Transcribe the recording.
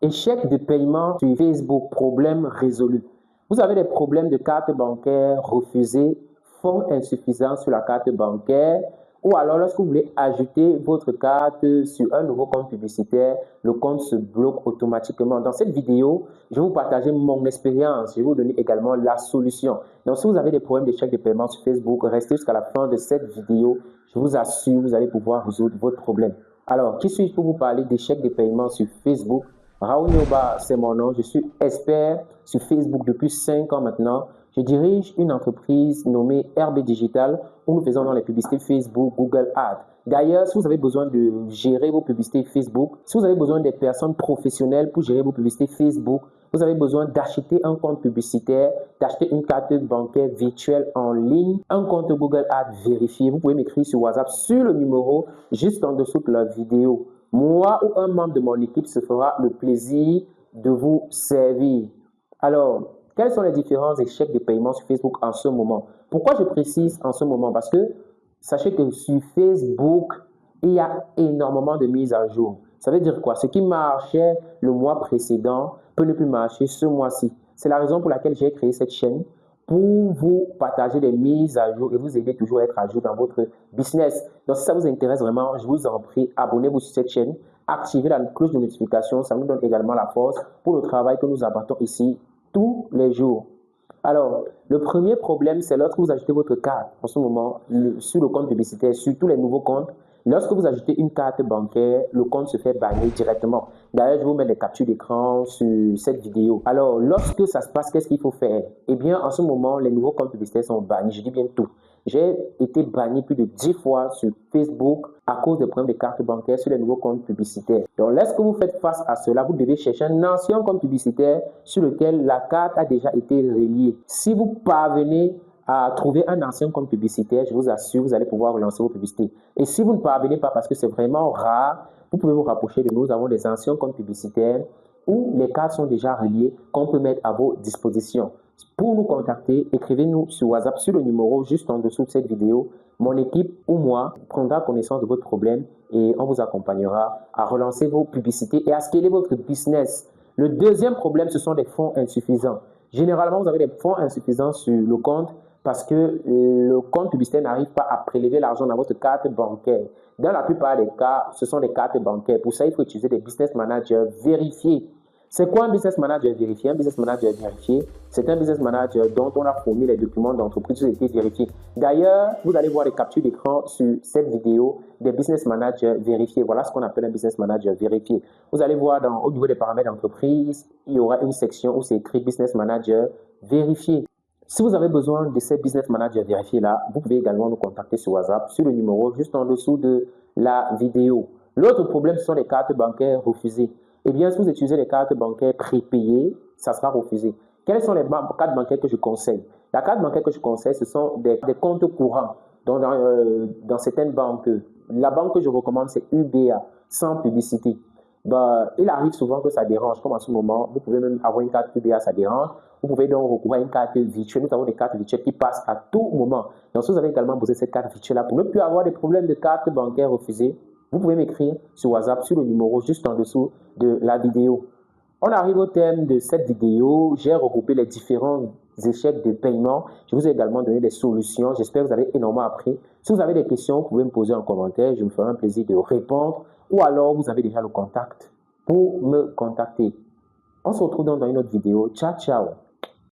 Échec de paiement sur Facebook, problème résolu. Vous avez des problèmes de carte bancaire refusée, fonds insuffisants sur la carte bancaire, ou alors lorsque vous voulez ajouter votre carte sur un nouveau compte publicitaire, le compte se bloque automatiquement. Dans cette vidéo, je vais vous partager mon expérience, je vais vous donner également la solution. Donc si vous avez des problèmes d'échec de paiement sur Facebook, restez jusqu'à la fin de cette vidéo, je vous assure, vous allez pouvoir résoudre votre problème. Alors, qui suis-je pour vous parler d'échec de paiement sur Facebook? Raoul Nioba, c'est mon nom. Je suis expert sur Facebook depuis 5 ans maintenant. Je dirige une entreprise nommée RB Digital où nous faisons dans les publicités Facebook, Google Ads. D'ailleurs, si vous avez besoin de gérer vos publicités Facebook, si vous avez besoin des personnes professionnelles pour gérer vos publicités Facebook, vous avez besoin d'acheter un compte publicitaire, d'acheter une carte bancaire virtuelle en ligne, un compte Google Ads vérifié, vous pouvez m'écrire sur WhatsApp sur le numéro juste en dessous de la vidéo. Moi ou un membre de mon équipe se fera le plaisir de vous servir. Alors, quels sont les différents échecs de paiement sur Facebook en ce moment? Pourquoi je précise en ce moment? Parce que sachez que sur Facebook, il y a énormément de mises à jour. Ça veut dire quoi? Ce qui marchait le mois précédent peut ne plus marcher ce mois-ci. C'est la raison pour laquelle j'ai créé cette chaîne, pour vous partager des mises à jour et vous aider toujours à être à jour dans votre business. Donc, si ça vous intéresse vraiment, je vous en prie, abonnez-vous sur cette chaîne, activez la cloche de notification, ça nous donne également la force pour le travail que nous abattons ici tous les jours. Alors, le premier problème, c'est lorsque vous ajoutez votre carte en ce moment sur le compte publicitaire, sur tous les nouveaux comptes. Lorsque vous ajoutez une carte bancaire, le compte se fait bannir directement. D'ailleurs, je vous mets les captures d'écran sur cette vidéo. Alors, lorsque ça se passe, qu'est-ce qu'il faut faire? Eh bien, en ce moment, les nouveaux comptes publicitaires sont bannis. Je dis bien tout. J'ai été banni plus de 10 fois sur Facebook à cause des problèmes de carte bancaire sur les nouveaux comptes publicitaires. Donc, lorsque vous faites face à cela, vous devez chercher un ancien compte publicitaire sur lequel la carte a déjà été reliée. Si vous parvenez à trouver un ancien compte publicitaire, je vous assure, vous allez pouvoir relancer vos publicités. Et si vous ne parvenez pas parce que c'est vraiment rare, vous pouvez vous rapprocher de nous. Nous avons des anciens comptes publicitaires où les cartes sont déjà reliées qu'on peut mettre à vos dispositions. Pour nous contacter, écrivez-nous sur WhatsApp sur le numéro juste en dessous de cette vidéo. Mon équipe ou moi prendra connaissance de votre problème et on vous accompagnera à relancer vos publicités et à scaler votre business. Le deuxième problème, ce sont des fonds insuffisants. Généralement, vous avez des fonds insuffisants sur le compte parce que le compte publicitaire n'arrive pas à prélever l'argent dans votre carte bancaire. Dans la plupart des cas, ce sont des cartes bancaires. Pour ça, il faut utiliser des business managers vérifiés. C'est quoi un business manager vérifié? Un business manager vérifié, c'est un business manager dont on a fourni les documents d'entreprise qui ont été vérifiés. D'ailleurs, vous allez voir les captures d'écran sur cette vidéo des business managers vérifiés. Voilà ce qu'on appelle un business manager vérifié. Vous allez voir au niveau des paramètres d'entreprise, il y aura une section où c'est écrit business manager vérifié. Si vous avez besoin de ces business managers vérifiés là, vous pouvez également nous contacter sur WhatsApp sur le numéro juste en dessous de la vidéo. L'autre problème, ce sont les cartes bancaires refusées. Eh bien, si vous utilisez les cartes bancaires prépayées, ça sera refusé. Quelles sont les cartes bancaires que je conseille? La carte bancaire que je conseille, ce sont des comptes courants dans certaines banques. La banque que je recommande, c'est UBA, sans publicité. Il arrive souvent que ça dérange, comme en ce moment, vous pouvez même avoir une carte UBA, ça dérange. Vous pouvez donc recourir à une carte virtuelle. Nous avons des cartes virtuelles qui passent à tout moment. Donc, si vous avez également besoin de cette carte virtuelle-là pour ne plus avoir des problèmes de carte bancaire refusée, vous pouvez m'écrire sur WhatsApp sur le numéro juste en dessous de la vidéo. On arrive au thème de cette vidéo. J'ai regroupé les différents échecs de paiement. Je vous ai également donné des solutions. J'espère que vous avez énormément appris. Si vous avez des questions, vous pouvez me poser en commentaire. Je me ferai un plaisir de répondre. Ou alors, vous avez déjà le contact pour me contacter. On se retrouve donc dans une autre vidéo. Ciao, ciao.